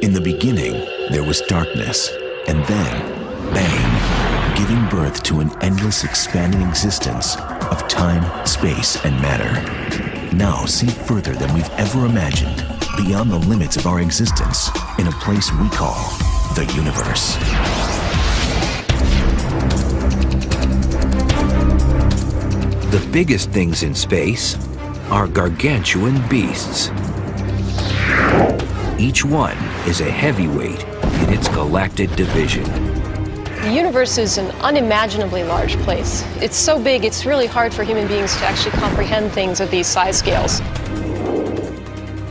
In the beginning, there was darkness, and then, bang, giving birth to an endless expanding existence of time, space, and matter. Now see further than we've ever imagined, beyond the limits of our existence, in a place we call the universe. The biggest things in space are gargantuan beasts. Each one is a heavyweight in its galactic division. The universe is an unimaginably large place. It's so big, it's really hard for human beings to actually comprehend things at these size scales.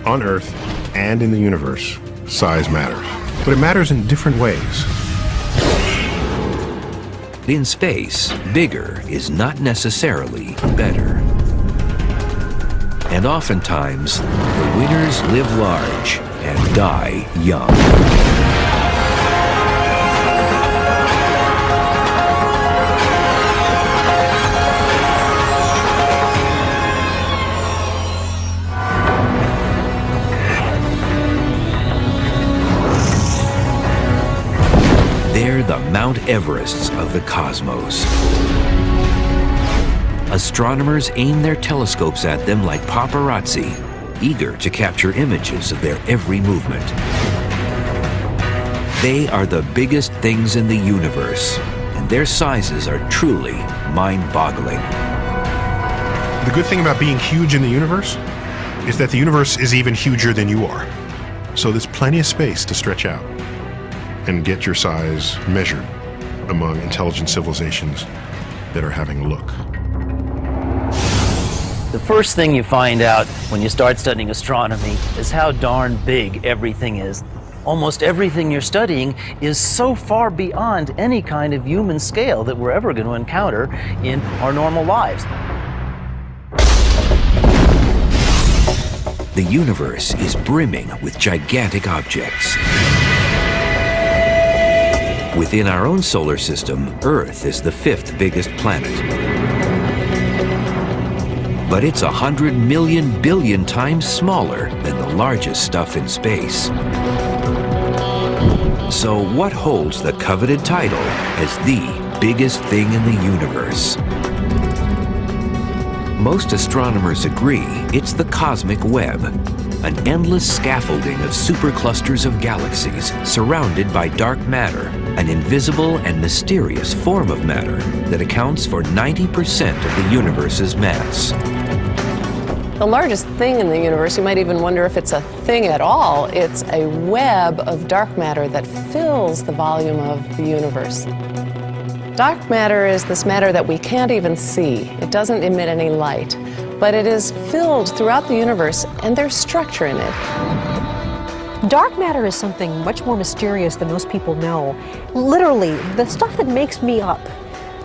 On Earth and in the universe, size matters. But it matters in different ways. In space, bigger is not necessarily better. And oftentimes, the winners live large and die young. They're the Mount Everests of the cosmos. Astronomers aim their telescopes at them like paparazzi, eager to capture images of their every movement. They are the biggest things in the universe, and their sizes are truly mind-boggling. The good thing about being huge in the universe is that the universe is even huger than you are. So there's plenty of space to stretch out and get your size measured among intelligent civilizations that are having a look. The first thing you find out when you start studying astronomy is how darn big everything is. Almost everything you're studying is so far beyond any kind of human scale that we're ever going to encounter in our normal lives. The universe is brimming with gigantic objects. Within our own solar system, Earth is the 5th biggest planet. But it's 100 million billion times smaller than the largest stuff in space. So what holds the coveted title as the biggest thing in the universe? Most astronomers agree it's the cosmic web, an endless scaffolding of superclusters of galaxies surrounded by dark matter, an invisible and mysterious form of matter that accounts for 90% of the universe's mass. The largest thing in the universe, you might even wonder if it's a thing at all. It's a web of dark matter that fills the volume of the universe. Dark matter is this matter that we can't even see. It doesn't emit any light, but it is filled throughout the universe, and there's structure in it. Dark matter is something much more mysterious than most people know. Literally, the stuff that makes me up.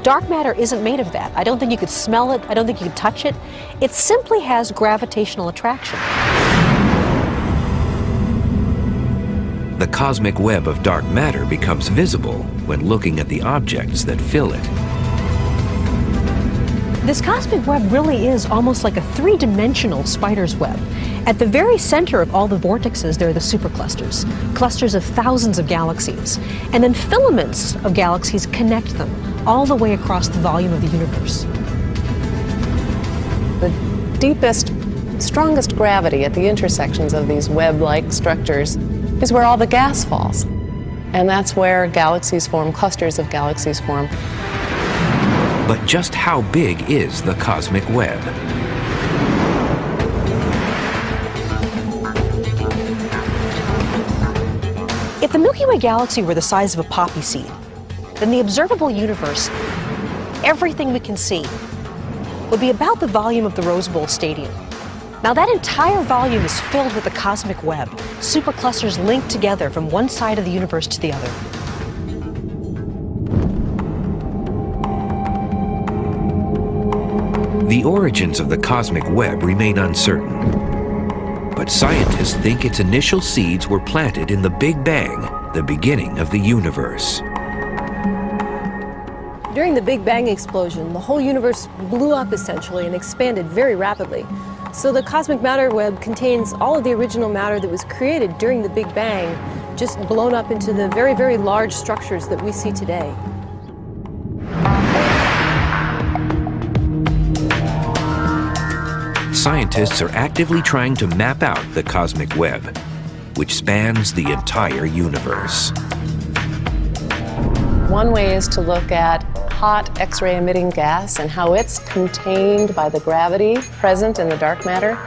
Dark matter isn't made of that. I don't think you could smell it. I don't think you could touch it. It simply has gravitational attraction. The cosmic web of dark matter becomes visible when looking at the objects that fill it. This cosmic web really is almost like a three-dimensional spider's web. At the very center of all the vortexes, there are the superclusters, clusters of thousands of galaxies. And then filaments of galaxies connect them all the way across the volume of the universe. The deepest, strongest gravity at the intersections of these web-like structures is where all the gas falls. And that's where galaxies form, clusters of galaxies form. But just how big is the cosmic web? If the Milky Way galaxy were the size of a poppy seed, then the observable universe, everything we can see, would be about the volume of the Rose Bowl Stadium. Now that entire volume is filled with the cosmic web, superclusters linked together from one side of the universe to the other. The origins of the cosmic web remain uncertain. But scientists think its initial seeds were planted in the Big Bang, the beginning of the universe. During the Big Bang explosion, the whole universe blew up essentially and expanded very rapidly. So the cosmic matter web contains all of the original matter that was created during the Big Bang, just blown up into the very, very large structures that we see today. Scientists are actively trying to map out the cosmic web, which spans the entire universe. One way is to look at hot X-ray emitting gas and how it's contained by the gravity present in the dark matter.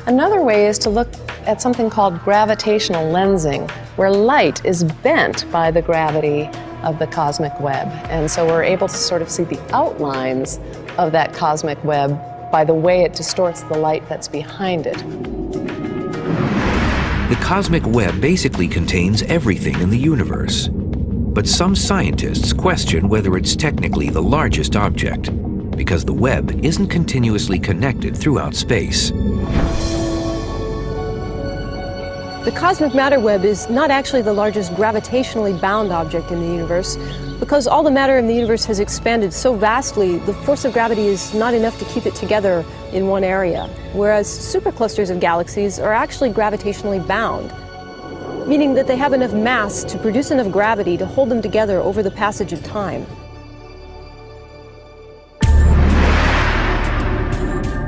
Another way is to look at something called gravitational lensing, where light is bent by the gravity of the cosmic web. And so we're able to sort of see the outlines of that cosmic web by the way it distorts the light that's behind it. The cosmic web basically contains everything in the universe. But some scientists question whether it's technically the largest object, because the web isn't continuously connected throughout space. The cosmic matter web is not actually the largest gravitationally bound object in the universe, because all the matter in the universe has expanded so vastly, the force of gravity is not enough to keep it together in one area, whereas superclusters of galaxies are actually gravitationally bound, meaning that they have enough mass to produce enough gravity to hold them together over the passage of time.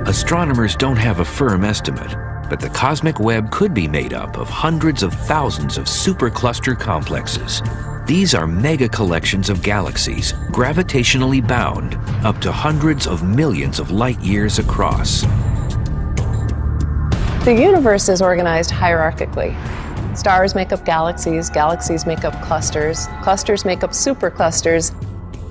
Astronomers don't have a firm estimate, but the cosmic web could be made up of hundreds of thousands of supercluster complexes. These are mega collections of galaxies, gravitationally bound, up to hundreds of millions of light years across. The universe is organized hierarchically. Stars make up galaxies, galaxies make up clusters, clusters make up superclusters.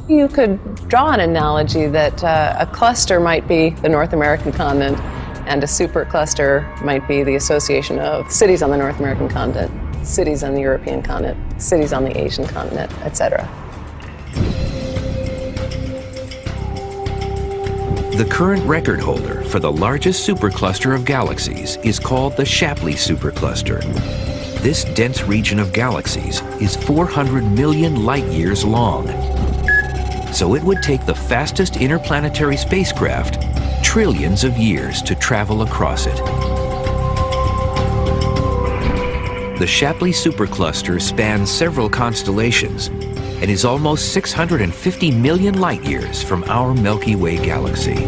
You could draw an analogy that a cluster might be the North American continent, and a supercluster might be the association of cities on the North American continent, cities on the European continent, cities on the Asian continent, etc. The current record holder for the largest supercluster of galaxies is called the Shapley supercluster. This dense region of galaxies is 400 million light years long. So it would take the fastest interplanetary spacecraft trillions of years to travel across it. The Shapley supercluster spans several constellations and is almost 650 million light years from our Milky Way galaxy.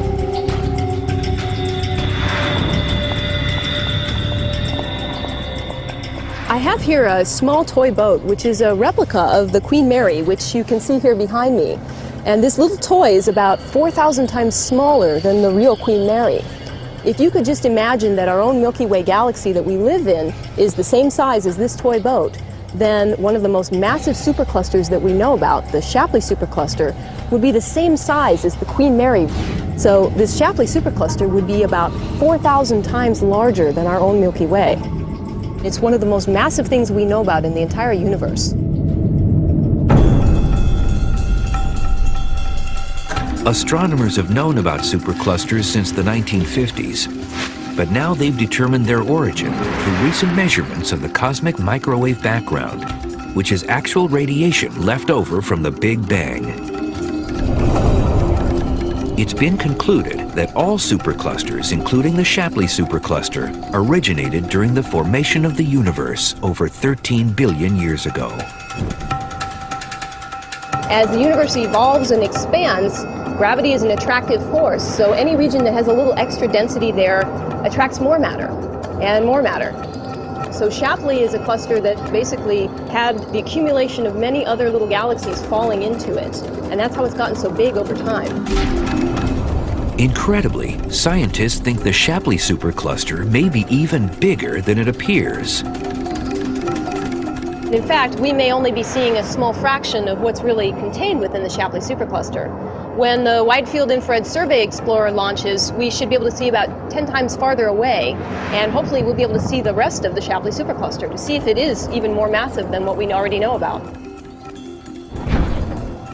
I have here a small toy boat, which is a replica of the Queen Mary, which you can see here behind me. And this little toy is about 4,000 times smaller than the real Queen Mary. If you could just imagine that our own Milky Way galaxy that we live in is the same size as this toy boat, then one of the most massive superclusters that we know about, the Shapley supercluster, would be the same size as the Queen Mary. So this Shapley supercluster would be about 4,000 times larger than our own Milky Way. It's one of the most massive things we know about in the entire universe. Astronomers have known about superclusters since the 1950s, but now they've determined their origin through recent measurements of the cosmic microwave background, which is actual radiation left over from the Big Bang. It's been concluded that all superclusters, including the Shapley supercluster, originated during the formation of the universe over 13 billion years ago. As the universe evolves and expands, gravity is an attractive force, so any region that has a little extra density there attracts more matter and more matter. So Shapley is a cluster that basically had the accumulation of many other little galaxies falling into it, and that's how it's gotten so big over time. Incredibly, scientists think the Shapley supercluster may be even bigger than it appears. In fact, we may only be seeing a small fraction of what's really contained within the Shapley supercluster. When the Wide Field Infrared Survey Explorer launches, we should be able to see about 10 times farther away, and hopefully we'll be able to see the rest of the Shapley supercluster to see if it is even more massive than what we already know about.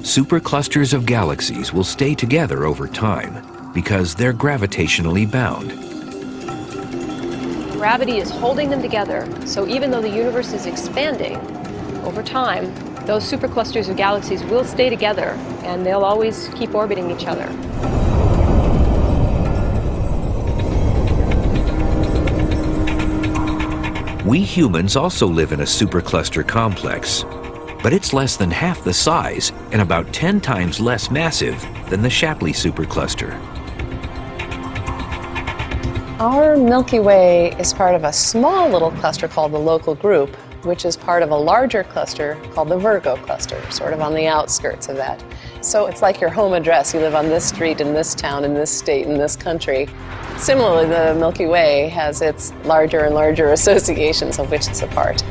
Superclusters of galaxies will stay together over time because they're gravitationally bound. Gravity is holding them together, so even though the universe is expanding, over time, those superclusters of galaxies will stay together, and they'll always keep orbiting each other. We humans also live in a supercluster complex, but it's less than half the size and about 10 times less massive than the Shapley supercluster. Our Milky Way is part of a small little cluster called the Local Group, which is part of a larger cluster called the Virgo cluster, sort of on the outskirts of that. So it's like your home address. You live on this street in this town, in this state, in this country. Similarly, the Milky Way has its larger and larger associations of which it's a part.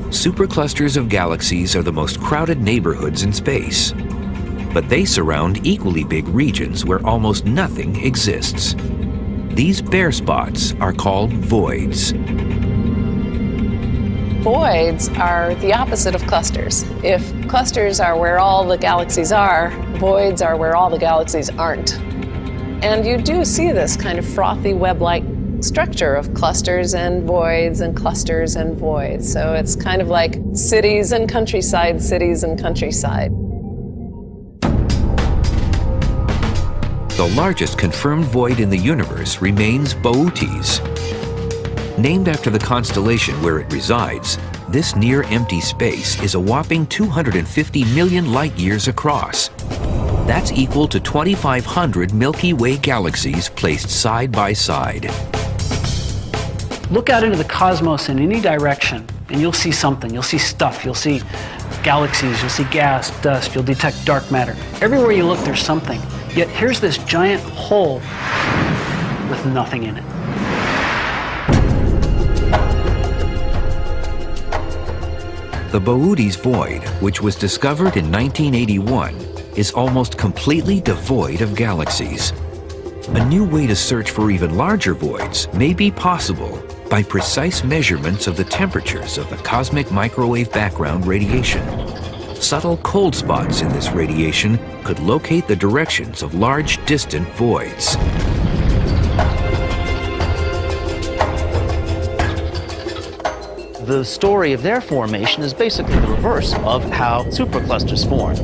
Superclusters of galaxies are the most crowded neighborhoods in space, but they surround equally big regions where almost nothing exists. These bare spots are called voids. Voids are the opposite of clusters. If clusters are where all the galaxies are, voids are where all the galaxies aren't. And you do see this kind of frothy web-like structure of clusters and voids and clusters and voids. So it's kind of like cities and countryside, cities and countryside. The largest confirmed void in the universe remains Boötes. Named after the constellation where it resides, this near-empty space is a whopping 250 million light-years across. That's equal to 2,500 Milky Way galaxies placed side by side. Look out into the cosmos in any direction, and you'll see something. You'll see stuff. You'll see galaxies. You'll see gas, dust. You'll detect dark matter. Everywhere you look, there's something. Yet here's this giant hole with nothing in it. The Boötes void, which was discovered in 1981, is almost completely devoid of galaxies. A new way to search for even larger voids may be possible by precise measurements of the temperatures of the cosmic microwave background radiation. Subtle cold spots in this radiation could locate the directions of large distant voids. The story of their formation is basically the reverse of how superclusters form.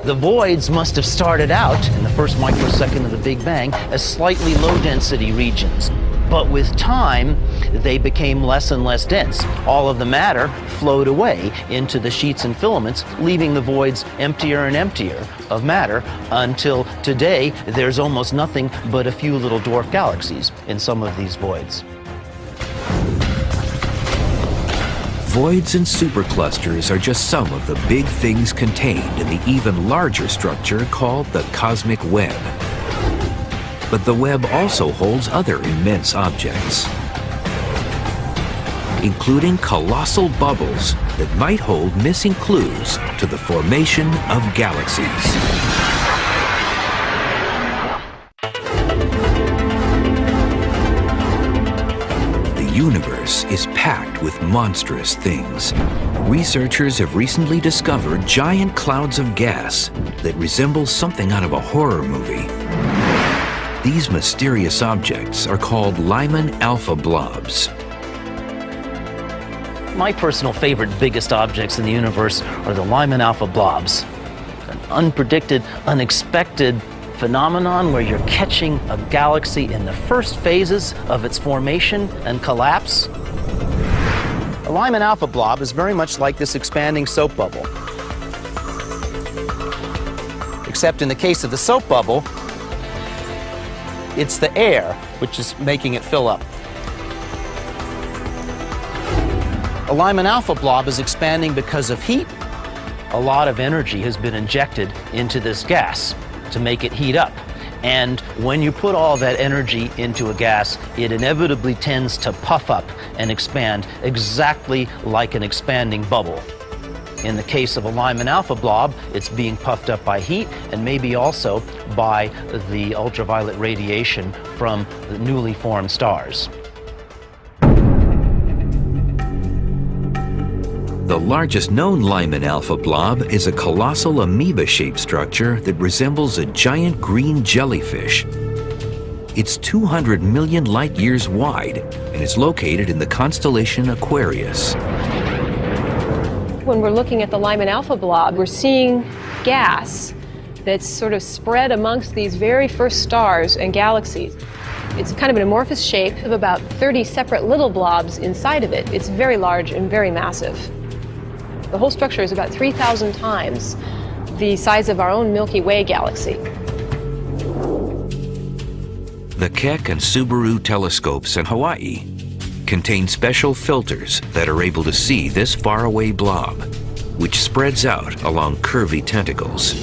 The voids must have started out in the first microsecond of the Big Bang as slightly low-density regions. But with time, they became less and less dense. All of the matter flowed away into the sheets and filaments, leaving the voids emptier and emptier of matter until today there's almost nothing but a few little dwarf galaxies in some of these voids. Voids and superclusters are just some of the big things contained in the even larger structure called the cosmic web. But the web also holds other immense objects, including colossal bubbles that might hold missing clues to the formation of galaxies. The universe is packed with monstrous things. Researchers have recently discovered giant clouds of gas that resemble something out of a horror movie. These mysterious objects are called Lyman alpha blobs. My personal favorite biggest objects in the universe are the Lyman alpha blobs. An unpredicted, unexpected phenomenon where you're catching a galaxy in the first phases of its formation and collapse. A Lyman alpha blob is very much like this expanding soap bubble. Except in the case of the soap bubble, it's the air which is making it fill up. A Lyman alpha blob is expanding because of heat. A lot of energy has been injected into this gas to make it heat up. And when you put all that energy into a gas, it inevitably tends to puff up and expand exactly like an expanding bubble. In the case of a Lyman alpha blob, it's being puffed up by heat and maybe also by the ultraviolet radiation from the newly formed stars. The largest known Lyman alpha blob is a colossal amoeba-shaped structure that resembles a giant green jellyfish. It's 200 million light-years wide and is located in the constellation Aquarius. When we're looking at the Lyman alpha blob, we're seeing gas that's sort of spread amongst these very first stars and galaxies. It's kind of an amorphous shape of about 30 separate little blobs inside of it. It's very large and very massive. The whole structure is about 3,000 times the size of our own Milky Way galaxy. The Keck and Subaru telescopes in Hawaii contain special filters that are able to see this faraway blob, which spreads out along curvy tentacles.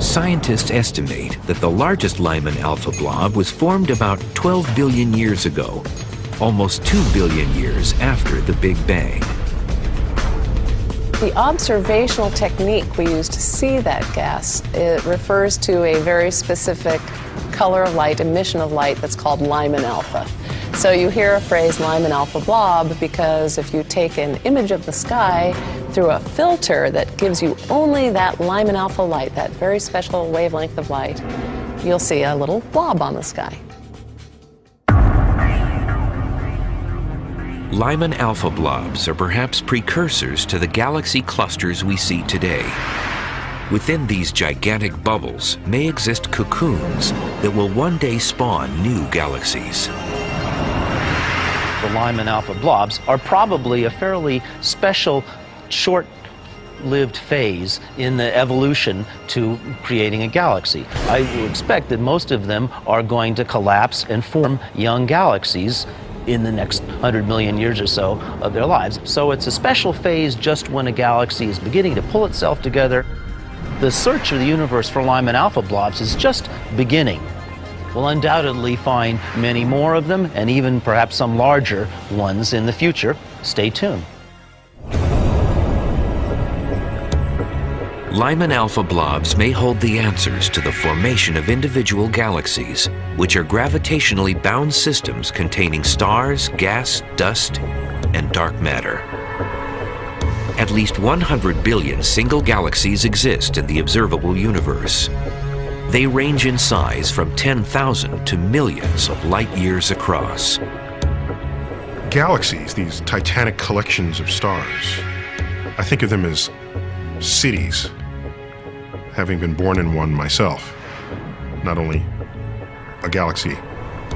Scientists estimate that the largest Lyman alpha blob was formed about 12 billion years ago, almost 2 billion years after the Big Bang. The observational technique we use to see that gas, it refers to a very specific color of light, emission of light that's called Lyman alpha. So you hear a phrase Lyman alpha blob because if you take an image of the sky through a filter that gives you only that Lyman alpha light, that very special wavelength of light, you'll see a little blob on the sky. Lyman alpha blobs are perhaps precursors to the galaxy clusters we see today. Within these gigantic bubbles may exist cocoons that will one day spawn new galaxies. The Lyman alpha blobs are probably a fairly special, short-lived phase in the evolution to creating a galaxy. I would expect that most of them are going to collapse and form young galaxies in the next 100 million years or so of their lives. So it's a special phase just when a galaxy is beginning to pull itself together. The search of the universe for Lyman alpha blobs is just beginning. We'll undoubtedly find many more of them, and even perhaps some larger ones in the future. Stay tuned. Lyman alpha blobs may hold the answers to the formation of individual galaxies, which are gravitationally bound systems containing stars, gas, dust, and dark matter. At least 100 billion single galaxies exist in the observable universe. They range in size from 10,000 to millions of light years across. Galaxies, these titanic collections of stars, I think of them as cities, having been born in one myself. Not only a galaxy,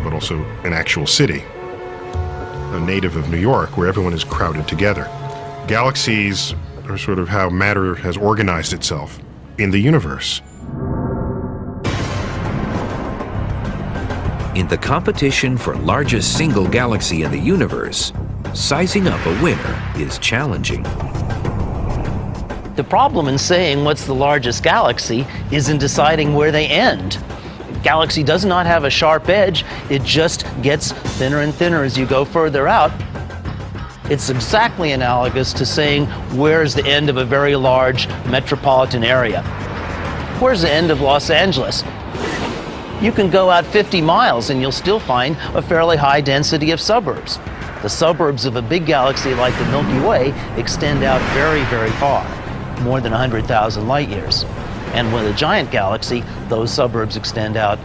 but also an actual city. A native of New York, where everyone is crowded together. Galaxies are sort of how matter has organized itself in the universe. In the competition for largest single galaxy in the universe, sizing up a winner is challenging. The problem in saying what's the largest galaxy is in deciding where they end. Galaxy does not have a sharp edge, it just gets thinner and thinner as you go further out. It's exactly analogous to saying where's the end of a very large metropolitan area. Where's the end of Los Angeles? You can go out 50 miles and you'll still find a fairly high density of suburbs. The suburbs of a big galaxy like the Milky Way extend out very, very far, more than 100,000 light years. And with a giant galaxy, those suburbs extend out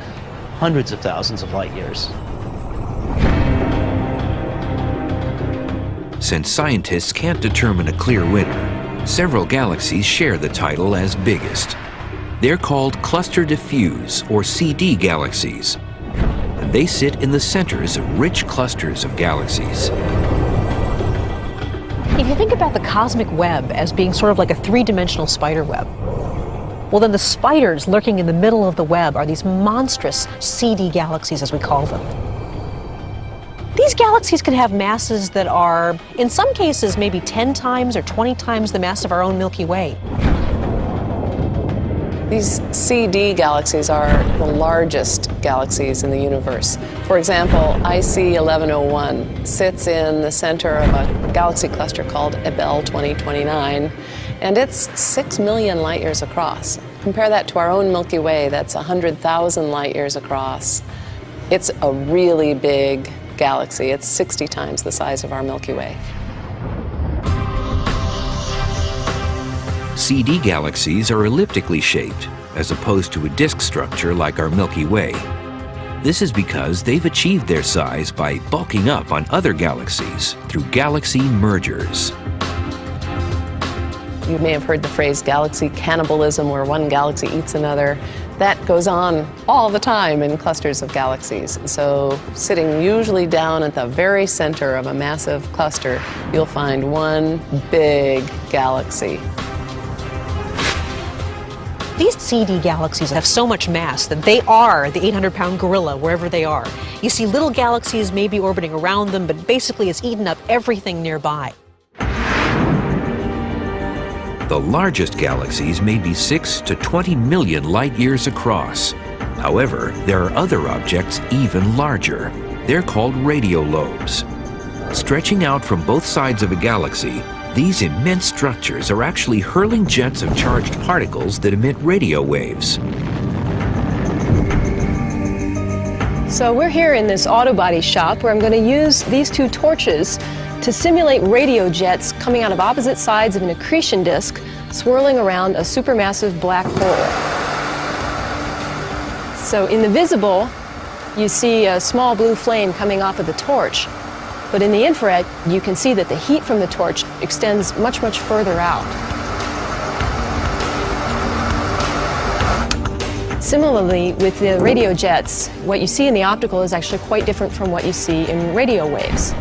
hundreds of thousands of light years. Since scientists can't determine a clear winner, several galaxies share the title as biggest. They're called cluster diffuse, or CD galaxies, and they sit in the centers of rich clusters of galaxies. If you think about the cosmic web as being sort of like a three-dimensional spider web, well then the spiders lurking in the middle of the web are these monstrous CD galaxies, as we call them. These galaxies can have masses that are, in some cases, maybe 10 times or 20 times the mass of our own Milky Way. These CD galaxies are the largest galaxies in the universe. For example, IC 1101 sits in the center of a galaxy cluster called Abell 2029, and it's 6 million light years across. Compare that to our own Milky Way, that's 100,000 light years across. It's a really big galaxy. It's 60 times the size of our Milky Way. CD galaxies are elliptically shaped, as opposed to a disk structure like our Milky Way. This is because they've achieved their size by bulking up on other galaxies through galaxy mergers. You may have heard the phrase galaxy cannibalism, where one galaxy eats another. That goes on all the time in clusters of galaxies. So sitting usually down at the very center of a massive cluster, you'll find one big galaxy. These CD galaxies have so much mass that they are the 800-pound gorilla wherever they are. You see little galaxies maybe orbiting around them, but basically it's eaten up everything nearby. The largest galaxies may be 6 to 20 million light years across. However, there are other objects even larger. They're called radiolobes. Stretching out from both sides of a galaxy, these immense structures are actually hurling jets of charged particles that emit radio waves. So we're here in this auto body shop where I'm going to use these two torches to simulate radio jets coming out of opposite sides of an accretion disk swirling around a supermassive black hole. So in the visible, you see a small blue flame coming off of the torch. But in the infrared, you can see that the heat from the torch extends much, much further out. Similarly, with the radio jets, what you see in the optical is actually quite different from what you see in radio waves.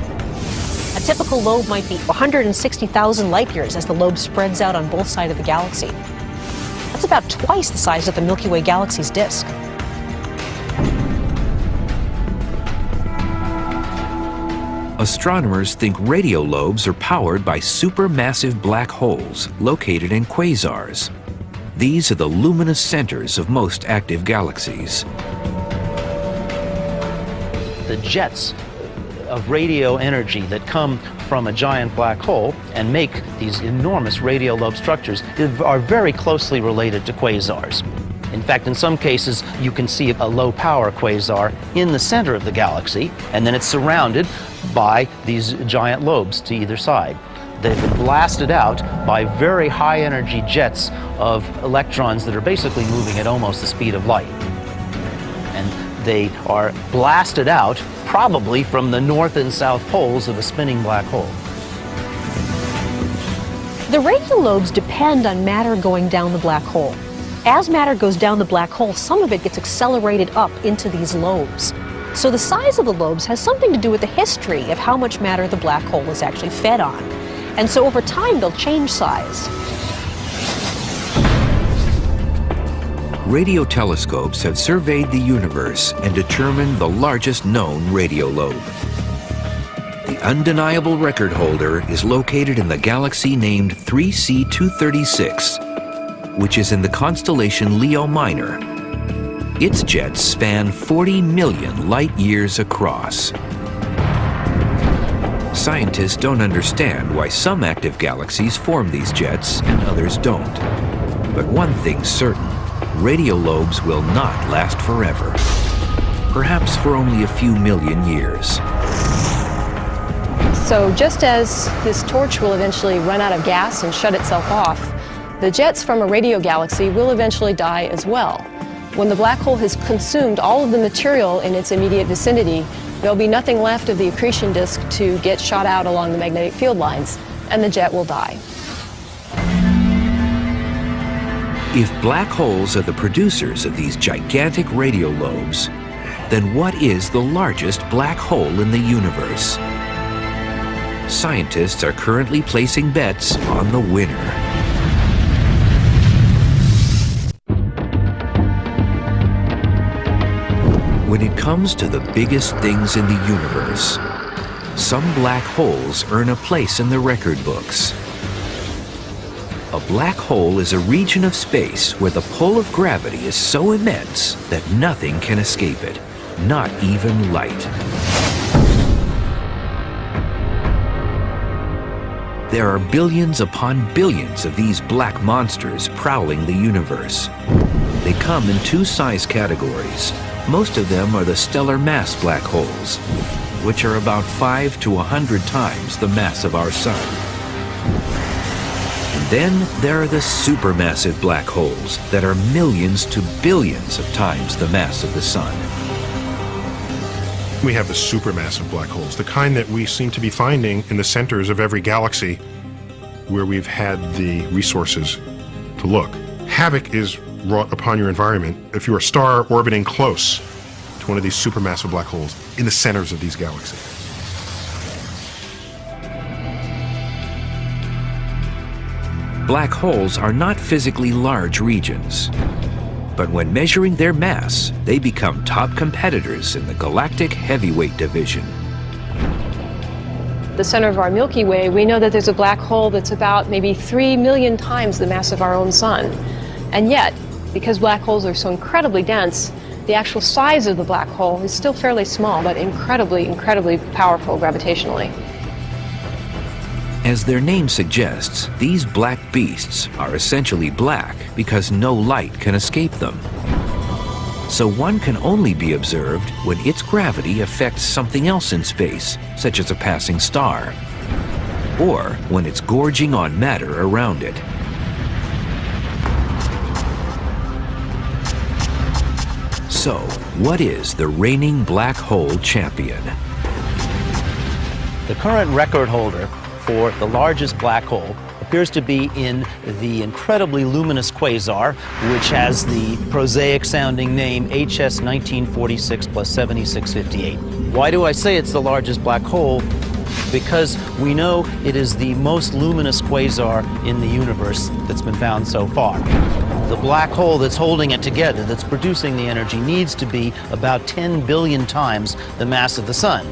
A typical lobe might be 160,000 light years as the lobe spreads out on both sides of the galaxy. That's about twice the size of the Milky Way galaxy's disk. Astronomers think radiolobes are powered by supermassive black holes located in quasars. These are the luminous centers of most active galaxies. The jets of radio energy that come from a giant black hole and make these enormous radiolobe structures are very closely related to quasars. In fact, in some cases, you can see a low-power quasar in the center of the galaxy, and then it's surrounded by these giant lobes to either side. They've been blasted out by very high-energy jets of electrons that are basically moving at almost the speed of light. And they are blasted out probably from the north and south poles of a spinning black hole. The radiolobes depend on matter going down the black hole. As matter goes down the black hole, some of it gets accelerated up into these lobes. So the size of the lobes has something to do with the history of how much matter the black hole is actually fed on. And so over time, they'll change size. Radio telescopes have surveyed the universe and determined the largest known radiolobe. The undeniable record holder is located in the galaxy named 3C236, which is in the constellation Leo Minor. Its jets span 40 million light years across. Scientists don't understand why some active galaxies form these jets and others don't. But one thing's certain, radiolobes will not last forever. Perhaps for only a few million years. So just as this torch will eventually run out of gas and shut itself off, the jets from a radio galaxy will eventually die as well. When the black hole has consumed all of the material in its immediate vicinity, there'll be nothing left of the accretion disk to get shot out along the magnetic field lines, and the jet will die. If black holes are the producers of these gigantic radiolobes, then what is the largest black hole in the universe? Scientists are currently placing bets on the winner. When it comes to the biggest things in the universe, some black holes earn a place in the record books. A black hole is a region of space where the pull of gravity is so immense that nothing can escape it, not even light. There are billions upon billions of these black monsters prowling the universe. They come in two size categories. Most of them are the stellar mass black holes, which are about 5 to 100 times the mass of our sun. And then there are the supermassive black holes that are millions to billions of times the mass of the sun. We have the supermassive black holes, the kind that we seem to be finding in the centers of every galaxy where we've had the resources to look. Havoc is wrought upon your environment if you're a star orbiting close to one of these supermassive black holes in the centers of these galaxies. Black holes are not physically large regions, but when measuring their mass, they become top competitors in the galactic heavyweight division. The center of our Milky Way, we know that there's a black hole that's about maybe 3 million times the mass of our own sun. And yet, because black holes are so incredibly dense, the actual size of the black hole is still fairly small, but incredibly, incredibly powerful gravitationally. As their name suggests, these black beasts are essentially black because no light can escape them. So one can only be observed when its gravity affects something else in space, such as a passing star, or when it's gorging on matter around it. So, what is the reigning black hole champion? The current record holder for the largest black hole appears to be in the incredibly luminous quasar, which has the prosaic-sounding name HS 1946 plus 7658. Why do I say it's the largest black hole? Because we know it is the most luminous quasar in the universe that's been found so far. The black hole that's holding it together, that's producing the energy, needs to be about 10 billion times the mass of the sun.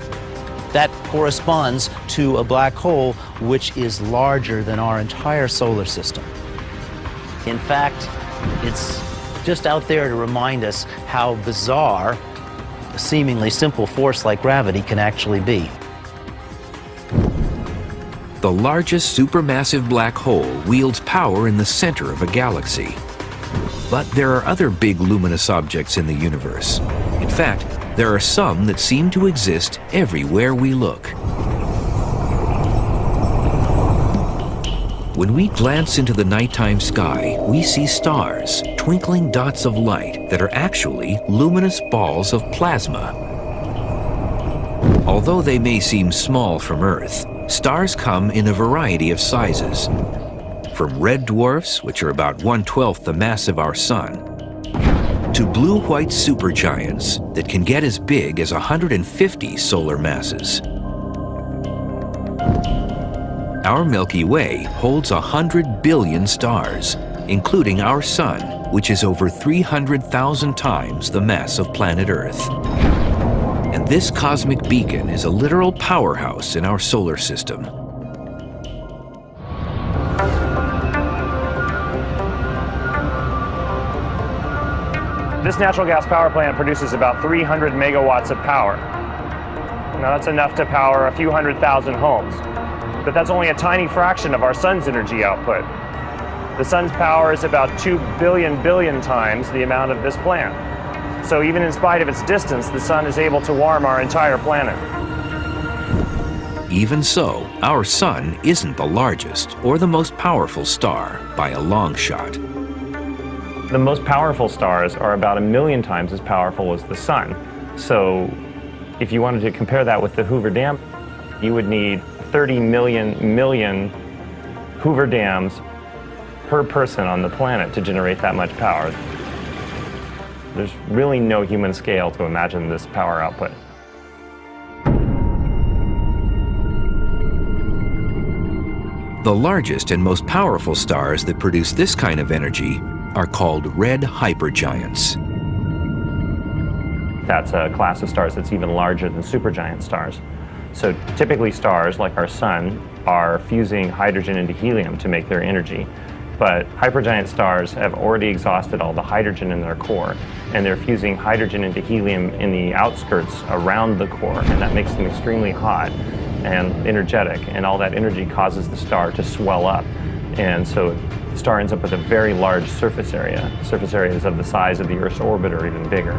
That corresponds to a black hole which is larger than our entire solar system. In fact, it's just out there to remind us how bizarre a seemingly simple force like gravity can actually be. The largest supermassive black hole wields power in the center of a galaxy. But there are other big luminous objects in the universe. In fact, there are some that seem to exist everywhere we look. When we glance into the nighttime sky, we see stars, twinkling dots of light that are actually luminous balls of plasma. Although they may seem small from Earth, stars come in a variety of sizes. From red dwarfs, which are about 1/12 the mass of our sun, to blue-white supergiants that can get as big as 150 solar masses. Our Milky Way holds 100 billion stars, including our sun, which is over 300,000 times the mass of planet Earth. And this cosmic beacon is a literal powerhouse in our solar system. This natural gas power plant produces about 300 megawatts of power. Now that's enough to power a few 100,000 homes, but that's only a tiny fraction of our sun's energy output. The sun's power is about 2 billion times the amount of this plant. So even in spite of its distance, the sun is able to warm our entire planet. Even so, our sun isn't the largest or the most powerful star by a long shot. The most powerful stars are about 1 million times as powerful as the sun. So if you wanted to compare that with the Hoover Dam, you would need 30 million Hoover Dams per person on the planet to generate that much power. There's really no human scale to imagine this power output. The largest and most powerful stars that produce this kind of energy are called red hypergiants. That's a class of stars that's even larger than supergiant stars. So typically stars like our sun are fusing hydrogen into helium to make their energy. But hypergiant stars have already exhausted all the hydrogen in their core, and they're fusing hydrogen into helium in the outskirts around the core, and that makes them extremely hot and energetic, and all that energy causes the star to swell up. And so the star ends up with a very large surface area. Surface areas of the size of the Earth's orbit or even bigger.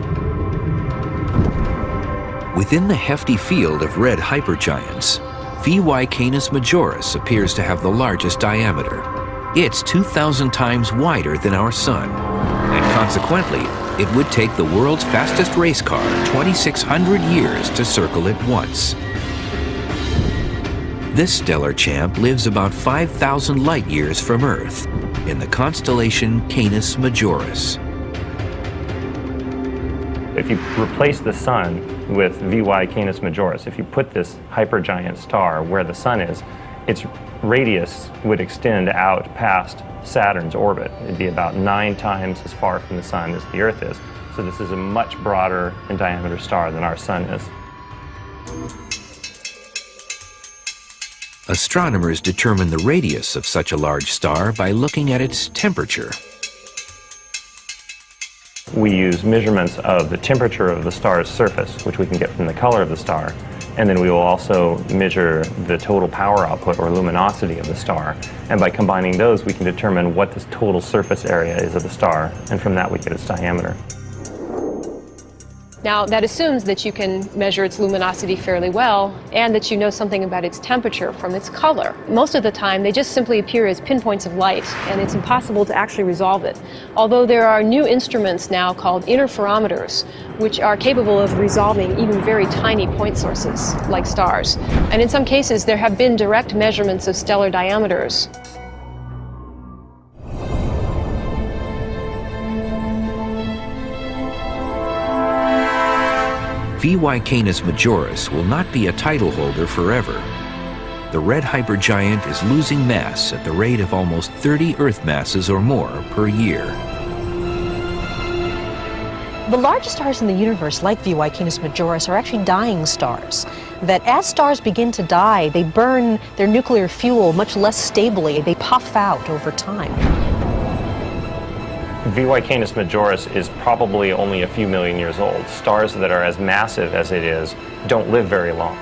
Within the hefty field of red hypergiants, VY Canis Majoris appears to have the largest diameter. It's 2,000 times wider than our sun, and consequently, it would take the world's fastest race car 2,600 years to circle it once. This stellar champ lives about 5,000 light years from Earth, in the constellation Canis Majoris. If you replace the sun with VY Canis Majoris, if you put this hypergiant star where the sun is, its radius would extend out past Saturn's orbit. It'd be about 9 times as far from the sun as the Earth is. So this is a much broader in diameter star than our sun is. Astronomers determine the radius of such a large star by looking at its temperature. We use measurements of the temperature of the star's surface, which we can get from the color of the star, and then we will also measure the total power output or luminosity of the star. And by combining those, we can determine what the total surface area is of the star, and from that we get its diameter. Now, that assumes that you can measure its luminosity fairly well and that you know something about its temperature from its color. Most of the time, they just simply appear as pinpoints of light, and it's impossible to actually resolve it. Although there are new instruments now called interferometers, which are capable of resolving even very tiny point sources, like stars. And in some cases, there have been direct measurements of stellar diameters. VY Canis Majoris will not be a title holder forever. The red hypergiant is losing mass at the rate of almost 30 Earth masses or more per year. The largest stars in the universe, like VY Canis Majoris, are actually dying stars. That as stars begin to die, they burn their nuclear fuel much less stably. They puff out over time. VY Canis Majoris is probably only a few million years old. Stars that are as massive as it is don't live very long.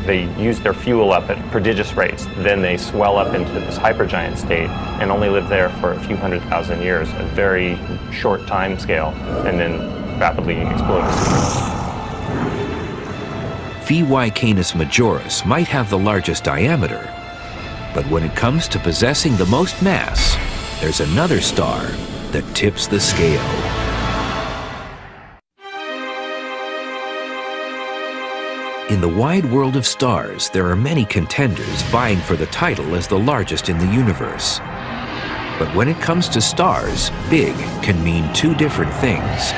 They use their fuel up at prodigious rates, then they swell up into this hypergiant state and only live there for a few 100,000 years, a very short time scale, and then rapidly explode as supernova. VY Canis Majoris might have the largest diameter, but when it comes to possessing the most mass, there's another star that tips the scale. In the wide world of stars, there are many contenders vying for the title as the largest in the universe. But when it comes to stars, big can mean two different things.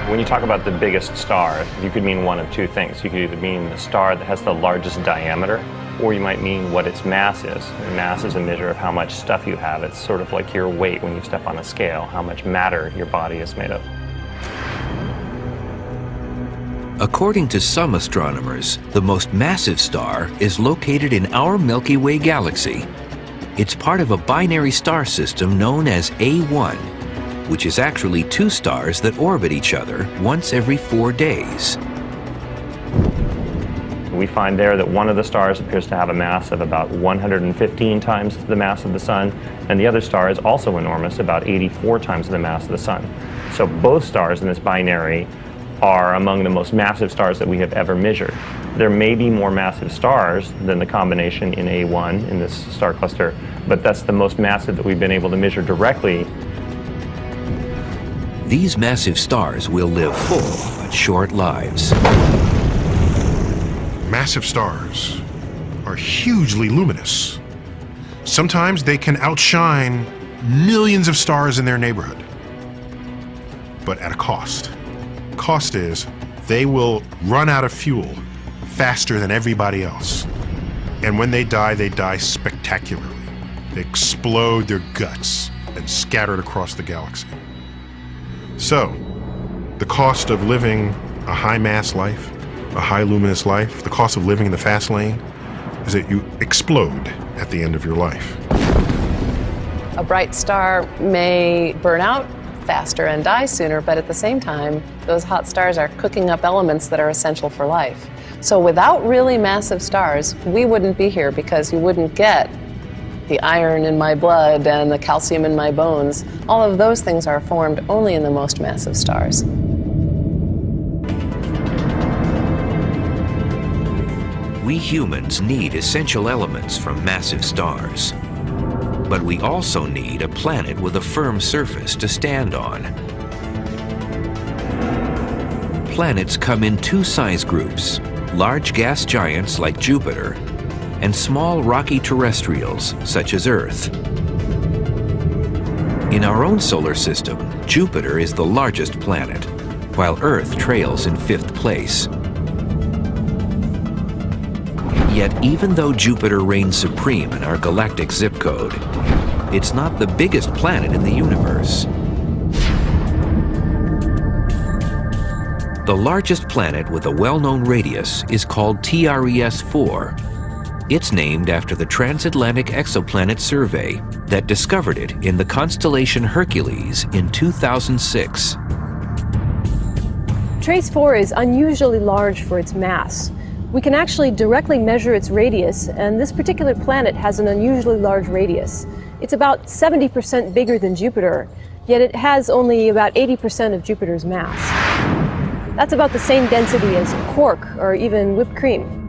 When you talk about the biggest star, you could mean one of two things. You could either mean the star that has the largest diameter, or you might mean what its mass is. And mass is a measure of how much stuff you have. It's sort of like your weight when you step on a scale, how much matter your body is made of. According to some astronomers, the most massive star is located in our Milky Way galaxy. It's part of a binary star system known as A1, which is actually two stars that orbit each other once every 4 days. We find there that one of the stars appears to have a mass of about 115 times the mass of the sun, and the other star is also enormous, about 84 times the mass of the sun. So both stars in this binary are among the most massive stars that we have ever measured. There may be more massive stars than the combination in A1 in this star cluster, but that's the most massive that we've been able to measure directly. These massive stars will live full but short lives. Massive stars are hugely luminous. Sometimes they can outshine millions of stars in their neighborhood, but at a cost. Cost is they will run out of fuel faster than everybody else. And when they die spectacularly. They explode their guts and scatter it across the galaxy. So, the cost of living a high mass life, a high luminous life, the cost of living in the fast lane is that you explode at the end of your life. A bright star may burn out faster and die sooner, but at the same time, those hot stars are cooking up elements that are essential for life. So without really massive stars, we wouldn't be here because you wouldn't get the iron in my blood and the calcium in my bones. All of those things are formed only in the most massive stars. We humans need essential elements from massive stars. But we also need a planet with a firm surface to stand on. Planets come in two size groups: large gas giants like Jupiter and small rocky terrestrials such as Earth. In our own solar system, Jupiter is the largest planet, while Earth trails in 5th place. Yet even though Jupiter reigns supreme in our galactic zip code, it's not the biggest planet in the universe. The largest planet with a well-known radius is called TRES-4. It's named after the Transatlantic Exoplanet Survey that discovered it in the constellation Hercules in 2006. TRES-4 is unusually large for its mass. We can actually directly measure its radius, and this particular planet has an unusually large radius. It's about 70% bigger than Jupiter, yet it has only about 80% of Jupiter's mass. That's about the same density as cork or even whipped cream.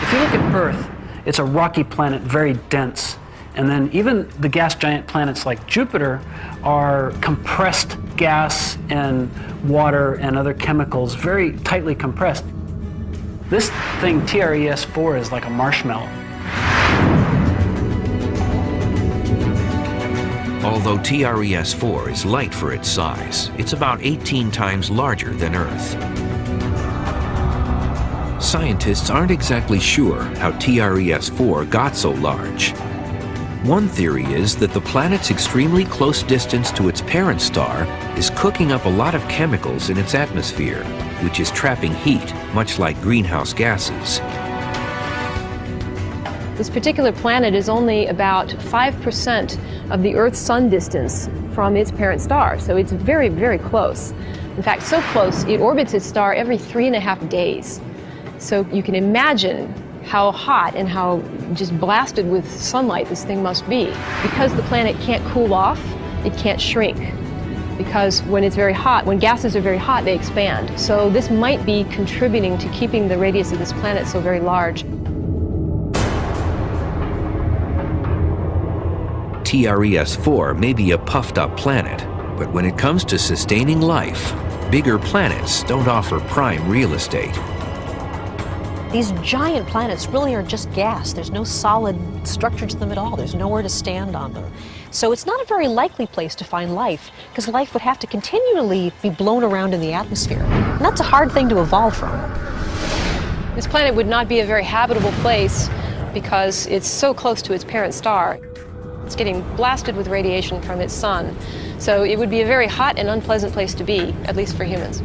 If you look at Earth, it's a rocky planet, very dense. And then even the gas giant planets like Jupiter are compressed gas and water and other chemicals, very tightly compressed. This thing, TRES-4, is like a marshmallow. Although TRES-4 is light for its size, it's about 18 times larger than Earth. Scientists aren't exactly sure how TRES-4 got so large. One theory is that the planet's extremely close distance to its parent star is cooking up a lot of chemicals in its atmosphere, which is trapping heat, much like greenhouse gases. This particular planet is only about 5% of the Earth-Sun distance from its parent star, so it's very, very close. In fact, so close, it orbits its star every 3.5 days. So you can imagine how hot and how just blasted with sunlight this thing must be. Because the planet can't cool off, it can't shrink. Because when it's very hot, when gases are very hot, they expand. So this might be contributing to keeping the radius of this planet so very large. TRES-4 may be a puffed-up planet, but when it comes to sustaining life, bigger planets don't offer prime real estate. These giant planets really are just gas. There's no solid structure to them at all. There's nowhere to stand on them. So it's not a very likely place to find life, because life would have to continually be blown around in the atmosphere. And that's a hard thing to evolve from. This planet would not be a very habitable place because it's so close to its parent star. It's getting blasted with radiation from its sun. So it would be a very hot and unpleasant place to be, at least for humans.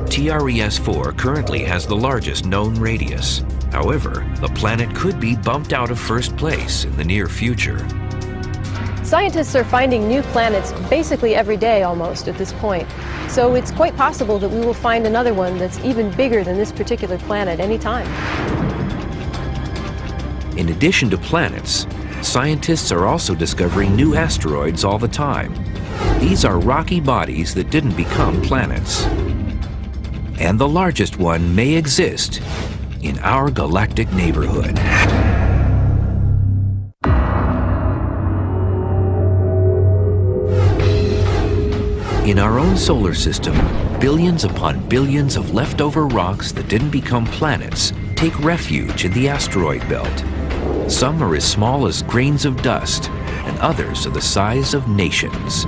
TRES-4 currently has the largest known radius. However, the planet could be bumped out of first place in the near future. Scientists are finding new planets basically every day almost at this point. So it's quite possible that we will find another one that's even bigger than this particular planet anytime. In addition to planets, scientists are also discovering new asteroids all the time. These are rocky bodies that didn't become planets. And the largest one may exist in our galactic neighborhood. In our own solar system, billions upon billions of leftover rocks that didn't become planets take refuge in the asteroid belt. Some are as small as grains of dust, and others are the size of nations.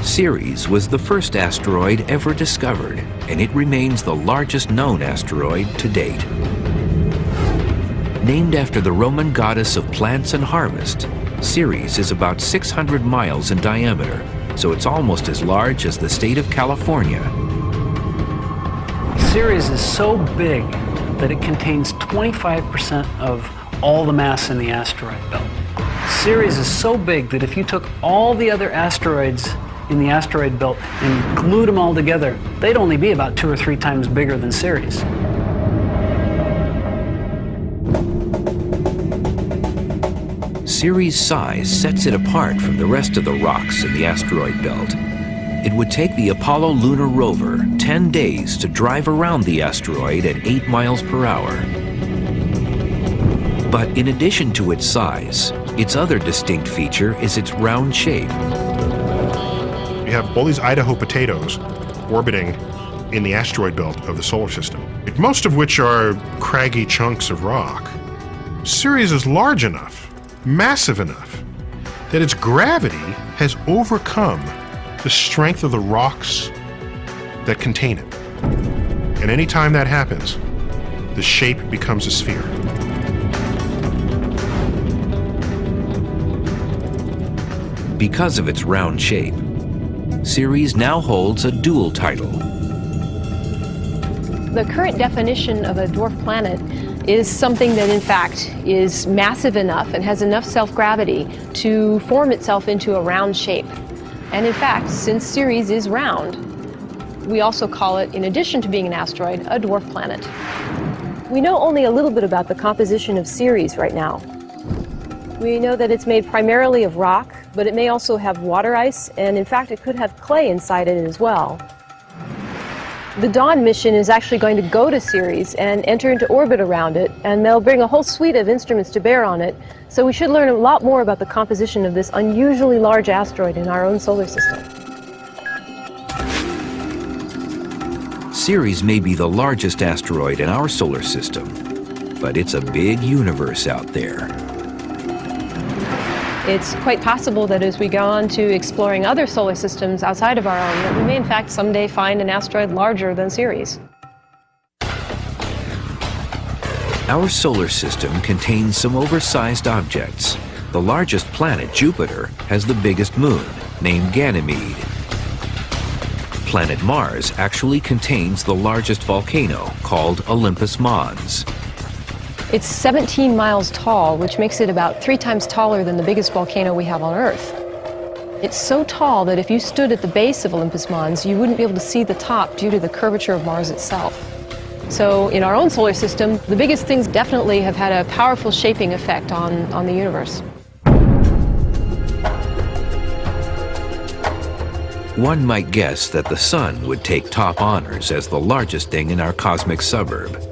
Ceres was the first asteroid ever discovered, and it remains the largest known asteroid to date. Named after the Roman goddess of plants and harvest, Ceres is about 600 miles in diameter, so it's almost as large as the state of California. Ceres is so big that it contains 25% of all the mass in the asteroid belt. Ceres is so big that if you took all the other asteroids in the asteroid belt and glued them all together, they'd only be about 2 or 3 times bigger than Ceres. Ceres' size sets it apart from the rest of the rocks in the asteroid belt. It would take the Apollo lunar rover 10 days to drive around the asteroid at 8 miles per hour. But in addition to its size, its other distinct feature is its round shape. You have all these Idaho potatoes orbiting in the asteroid belt of the solar system. most of which are craggy chunks of rock, Ceres is large enough, massive enough, that its gravity has overcome the strength of the rocks that contain it. And anytime that happens, the shape becomes a sphere. Because of its round shape, Ceres now holds a dual title. The current definition of a dwarf planet is something that in fact is massive enough and has enough self-gravity to form itself into a round shape. And in fact, since Ceres is round, we also call it, in addition to being an asteroid, a dwarf planet. We know only a little bit about the composition of Ceres right now. We know that it's made primarily of rock, but it may also have water ice, and in fact it could have clay inside it as well. The Dawn mission is actually going to go to Ceres and enter into orbit around it, and they'll bring a whole suite of instruments to bear on it, so we should learn a lot more about the composition of this unusually large asteroid in our own solar system. Ceres may be the largest asteroid in our solar system, but it's a big universe out there. It's quite possible that as we go on to exploring other solar systems outside of our own, that we may in fact someday find an asteroid larger than Ceres. Our solar system contains some oversized objects. The largest planet, Jupiter, has the biggest moon, named Ganymede. Planet Mars actually contains the largest volcano, called Olympus Mons. It's 17 miles tall, which makes it about 3 times taller than the biggest volcano we have on Earth. It's so tall that if you stood at the base of Olympus Mons, you wouldn't be able to see the top due to the curvature of Mars itself. So in our own solar system, the biggest things definitely have had a powerful shaping effect on the universe. One might guess that the Sun would take top honors as the largest thing in our cosmic suburb.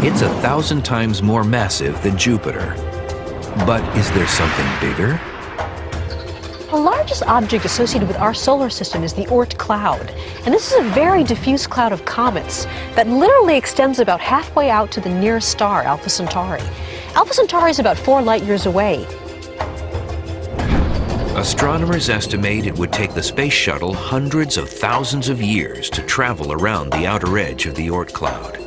It's 1,000 times more massive than Jupiter. But is there something bigger? The largest object associated with our solar system is the Oort cloud. And this is a very diffuse cloud of comets that literally extends about halfway out to the nearest star, Alpha Centauri. Alpha Centauri is about 4 light years away. Astronomers estimate it would take the space shuttle hundreds of thousands of years to travel around the outer edge of the Oort cloud.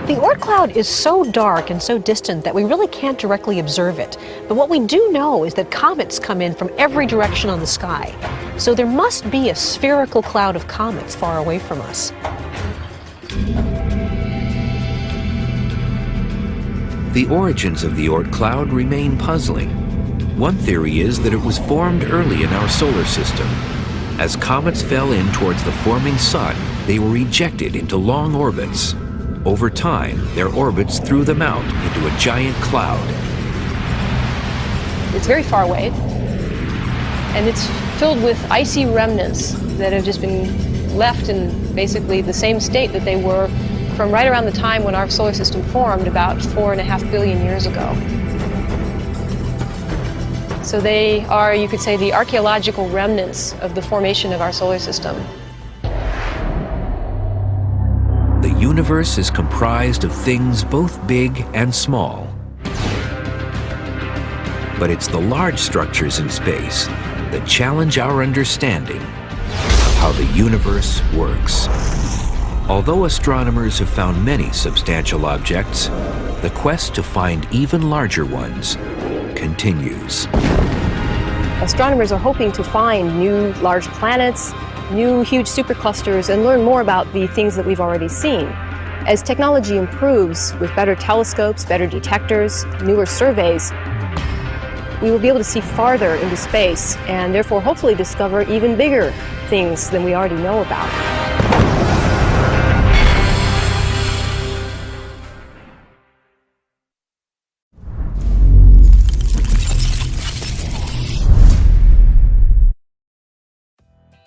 The Oort cloud is so dark and so distant that we really can't directly observe it. But what we do know is that comets come in from every direction on the sky. So there must be a spherical cloud of comets far away from us. The origins of the Oort cloud remain puzzling. One theory is that it was formed early in our solar system. As comets fell in towards the forming sun, they were ejected into long orbits. Over time, their orbits threw them out into a giant cloud. It's very far away, and it's filled with icy remnants that have just been left in basically the same state that they were from right around the time when our solar system formed, about 4.5 billion years ago. So they are, you could say, the archaeological remnants of the formation of our solar system. The universe is comprised of things both big and small. But it's the large structures in space that challenge our understanding of how the universe works. Although astronomers have found many substantial objects, the quest to find even larger ones continues. Astronomers are hoping to find new large planets, new huge superclusters, and learn more about the things that we've already seen. As technology improves with better telescopes, better detectors, newer surveys, we will be able to see farther into space and therefore hopefully discover even bigger things than we already know about.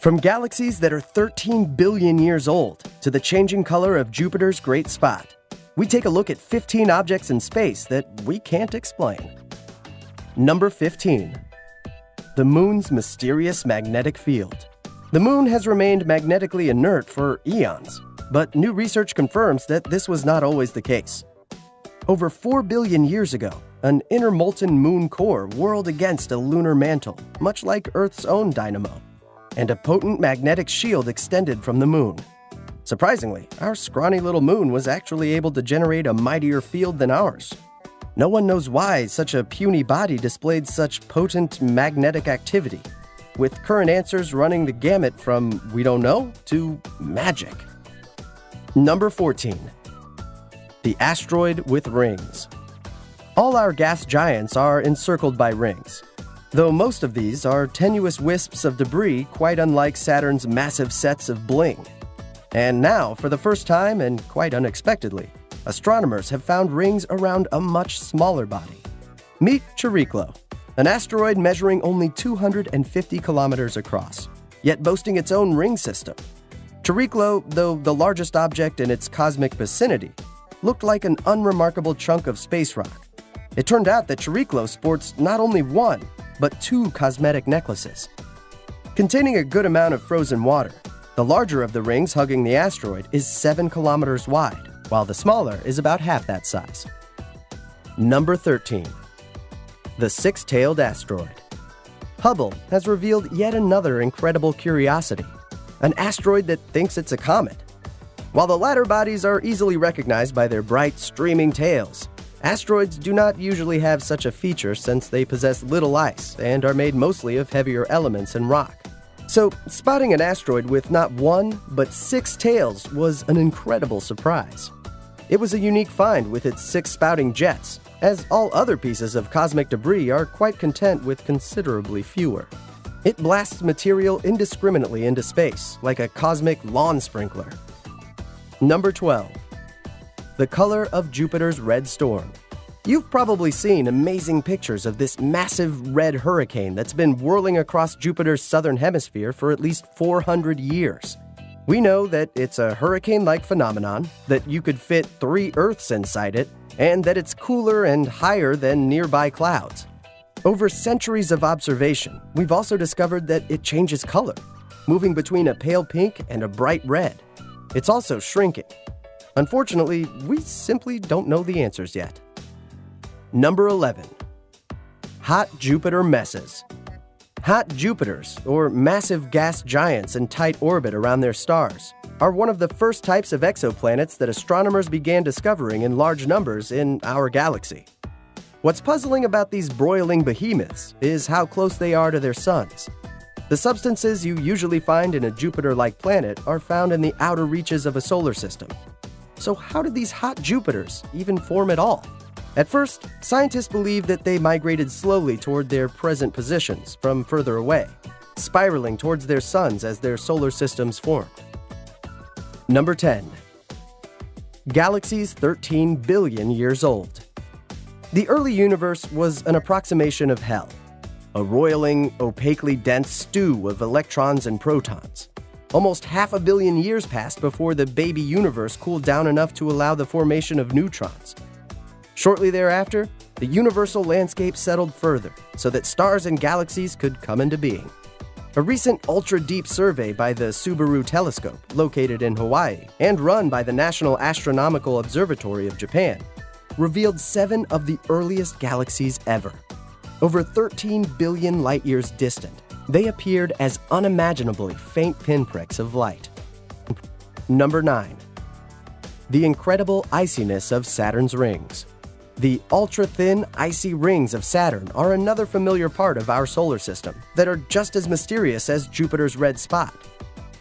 From galaxies that are 13 billion years old to the changing color of Jupiter's great spot, we take a look at 15 objects in space that we can't explain. Number 15. The Moon's mysterious magnetic field. The Moon has remained magnetically inert for eons. but new research confirms that this was not always the case. Over 4 billion years ago, an inner molten moon core whirled against a lunar mantle, much like Earth's own dynamo, and a potent magnetic shield extended from the moon. Surprisingly, our scrawny little moon was actually able to generate a mightier field than ours. No one knows why such a puny body displayed such potent magnetic activity, with current answers running the gamut from we don't know to magic. Number 14. The asteroid with rings. All our gas giants are encircled by rings, though most of these are tenuous wisps of debris quite unlike Saturn's massive sets of bling. And now, for the first time and quite unexpectedly, astronomers have found rings around a much smaller body. Meet Chariklo, an asteroid measuring only 250 kilometers across, yet boasting its own ring system. Chariklo, though the largest object in its cosmic vicinity, looked like an unremarkable chunk of space rock. It turned out that Chariklo sports not only one, but 2 cosmetic necklaces. Containing a good amount of frozen water, the larger of the rings hugging the asteroid is 7 kilometers wide, while the smaller is about half that size. Number 13. The six-tailed asteroid. Hubble has revealed yet another incredible curiosity, an asteroid that thinks it's a comet. While the latter bodies are easily recognized by their bright, streaming tails, asteroids do not usually have such a feature since they possess little ice and are made mostly of heavier elements and rock. So, spotting an asteroid with not 1, but 6 tails was an incredible surprise. It was a unique find with its 6 spouting jets, as all other pieces of cosmic debris are quite content with considerably fewer. It blasts material indiscriminately into space, like a cosmic lawn sprinkler. Number 12. The color of Jupiter's red storm. You've probably seen amazing pictures of this massive red hurricane that's been whirling across Jupiter's southern hemisphere for at least 400 years. We know that it's a hurricane-like phenomenon, that you could fit 3 Earths inside it, and that it's cooler and higher than nearby clouds. Over centuries of observation, we've also discovered that it changes color, moving between a pale pink and a bright red. It's also shrinking. Unfortunately, we simply don't know the answers yet. Number 11. Hot Jupiter messes. Hot Jupiters, or massive gas giants in tight orbit around their stars, are one of the first types of exoplanets that astronomers began discovering in large numbers in our galaxy. What's puzzling about these broiling behemoths is how close they are to their suns. The substances you usually find in a Jupiter-like planet are found in the outer reaches of a solar system. So how did these hot Jupiters even form at all? At first, scientists believed that they migrated slowly toward their present positions from further away, spiraling towards their suns as their solar systems formed. Number 10. Galaxies 13 billion years old. The early universe was an approximation of hell, a roiling, opaquely dense stew of electrons and protons. Almost 500 million years passed before the baby universe cooled down enough to allow the formation of neutrons. Shortly thereafter, the universal landscape settled further so that stars and galaxies could come into being. A recent ultra-deep survey by the Subaru telescope, located in Hawaii and run by the National Astronomical Observatory of Japan, revealed 7 of the earliest galaxies ever. Over 13 billion light-years distant, they appeared as unimaginably faint pinpricks of light. Number 9. The incredible iciness of Saturn's rings. The ultra-thin, icy rings of Saturn are another familiar part of our solar system that are just as mysterious as Jupiter's red spot.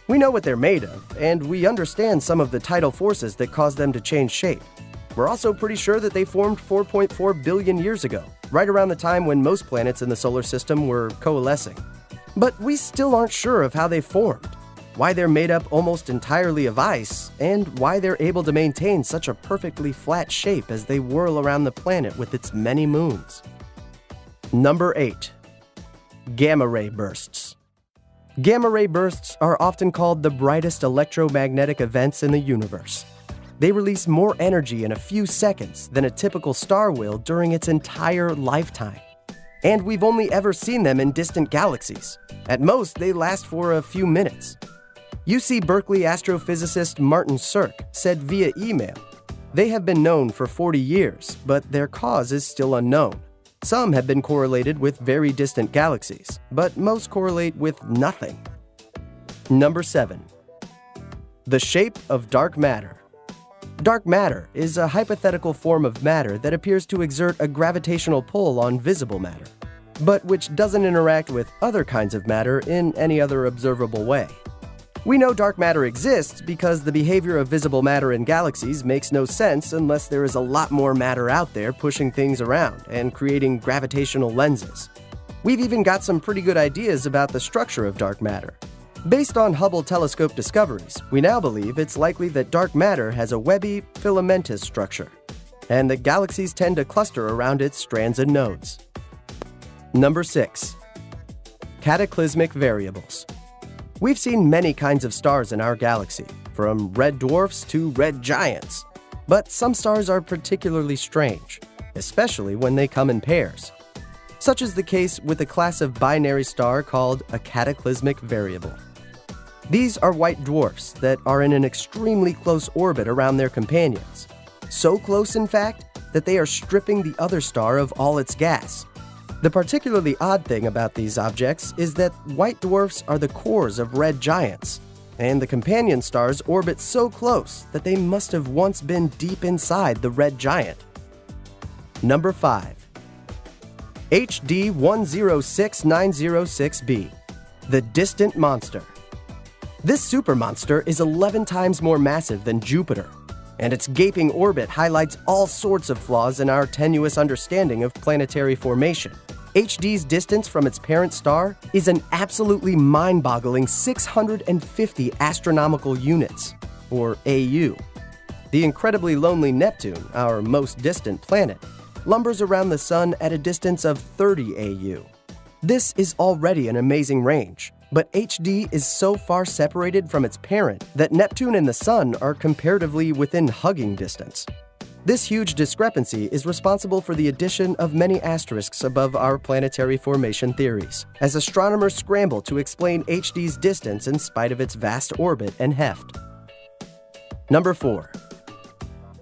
We know what they're made of, and we understand some of the tidal forces that cause them to change shape. We're also pretty sure that they formed 4.4 billion years ago, right around the time when most planets in the solar system were coalescing. But we still aren't sure of how they formed, why they're made up almost entirely of ice, and why they're able to maintain such a perfectly flat shape as they whirl around the planet with its many moons. Number 8. Gamma-ray bursts. Gamma-ray bursts are often called the brightest electromagnetic events in the universe. They release more energy in a few seconds than a typical star will during its entire lifetime. And we've only ever seen them in distant galaxies. At most, they last for a few minutes. UC Berkeley astrophysicist Martin Cirque said via email, "They have been known for 40 years, but their cause is still unknown. Some have been correlated with very distant galaxies, but most correlate with nothing." Number 7. The shape of dark matter. Dark matter is a hypothetical form of matter that appears to exert a gravitational pull on visible matter, but which doesn't interact with other kinds of matter in any other observable way. We know dark matter exists because the behavior of visible matter in galaxies makes no sense unless there is a lot more matter out there pushing things around and creating gravitational lenses. We've even got some pretty good ideas about the structure of dark matter. Based on Hubble telescope discoveries, we now believe it's likely that dark matter has a webby, filamentous structure, and that galaxies tend to cluster around its strands and nodes. Number 6. Cataclysmic variables. We've seen many kinds of stars in our galaxy, from red dwarfs to red giants. But some stars are particularly strange, especially when they come in pairs. Such is the case with a class of binary star called a cataclysmic variable. These are white dwarfs that are in an extremely close orbit around their companions. So close, in fact, that they are stripping the other star of all its gas. The particularly odd thing about these objects is that white dwarfs are the cores of red giants, and the companion stars orbit so close that they must have once been deep inside the red giant. Number 5. HD 106906b, the distant monster. This supermonster is 11 times more massive than Jupiter, and its gaping orbit highlights all sorts of flaws in our tenuous understanding of planetary formation. HD's distance from its parent star is an absolutely mind-boggling 650 astronomical units, or AU. The incredibly lonely Neptune, our most distant planet, lumbers around the Sun at a distance of 30 AU. This is already an amazing range, but HD is so far separated from its parent that Neptune and the Sun are comparatively within hugging distance. This huge discrepancy is responsible for the addition of many asterisks above our planetary formation theories, as astronomers scramble to explain HD's distance in spite of its vast orbit and heft. Number 4.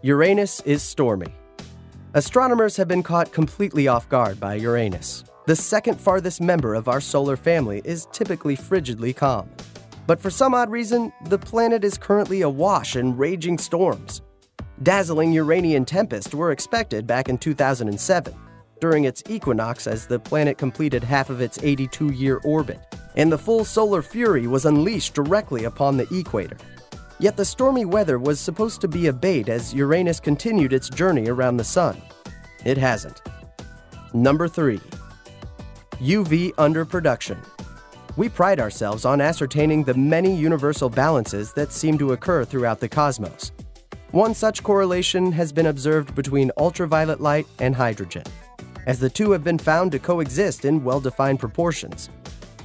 Uranus is stormy. Astronomers have been caught completely off guard by Uranus. The second farthest member of our solar family is typically frigidly calm. But for some odd reason, the planet is currently awash in raging storms. Dazzling Uranian tempests were expected back in 2007, during its equinox as the planet completed half of its 82-year orbit, and the full solar fury was unleashed directly upon the equator. Yet the stormy weather was supposed to be a bait as Uranus continued its journey around the Sun. It hasn't. Number 3. UV underproduction. We pride ourselves on ascertaining the many universal balances that seem to occur throughout the cosmos. One such correlation has been observed between ultraviolet light and hydrogen, as the two have been found to coexist in well-defined proportions.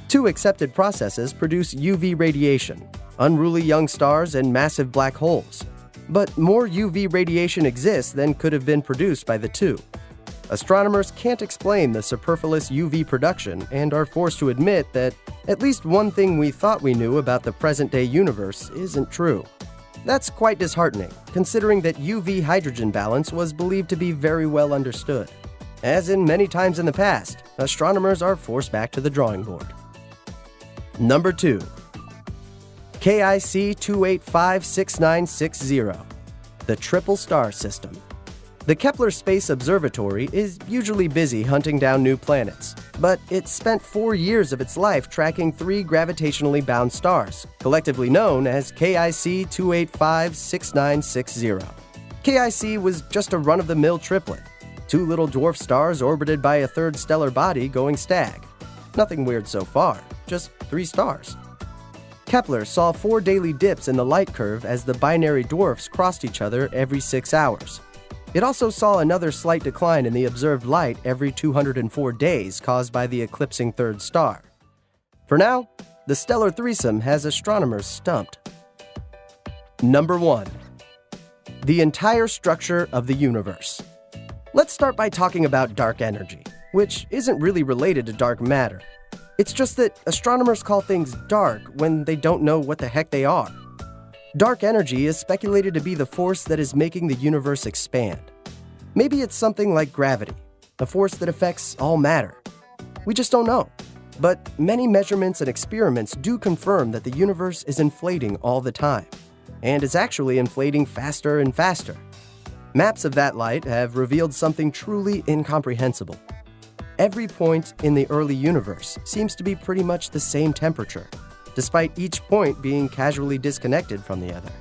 Two accepted processes produce UV radiation, unruly young stars and massive black holes. But more UV radiation exists than could have been produced by the two. Astronomers can't explain the superfluous UV production and are forced to admit that at least one thing we thought we knew about the present-day universe isn't true. That's quite disheartening, considering that UV hydrogen balance was believed to be very well understood. As in many times in the past, astronomers are forced back to the drawing board. Number 2. KIC 2856960, the Triple Star System. The Kepler Space Observatory is usually busy hunting down new planets, but it spent 4 years of its life tracking 3 gravitationally bound stars, collectively known as KIC 2856960. KIC was just a run-of-the-mill triplet, 2 little dwarf stars orbited by a third stellar body going stag. Nothing weird so far, just 3 stars. Kepler saw 4 daily dips in the light curve as the binary dwarfs crossed each other every 6 hours. It also saw another slight decline in the observed light every 204 days caused by the eclipsing third star. For now, the stellar threesome has astronomers stumped. Number 1. The entire structure of the universe. Let's start by talking about dark energy, which isn't really related to dark matter. It's just that astronomers call things dark when they don't know what the heck they are. Dark energy is speculated to be the force that is making the universe expand. Maybe it's something like gravity, a force that affects all matter. We just don't know. But many measurements and experiments do confirm that the universe is inflating all the time, and is actually inflating faster and faster. Maps of that light have revealed something truly incomprehensible. Every point in the early universe seems to be pretty much the same temperature, despite each point being casually disconnected from the other.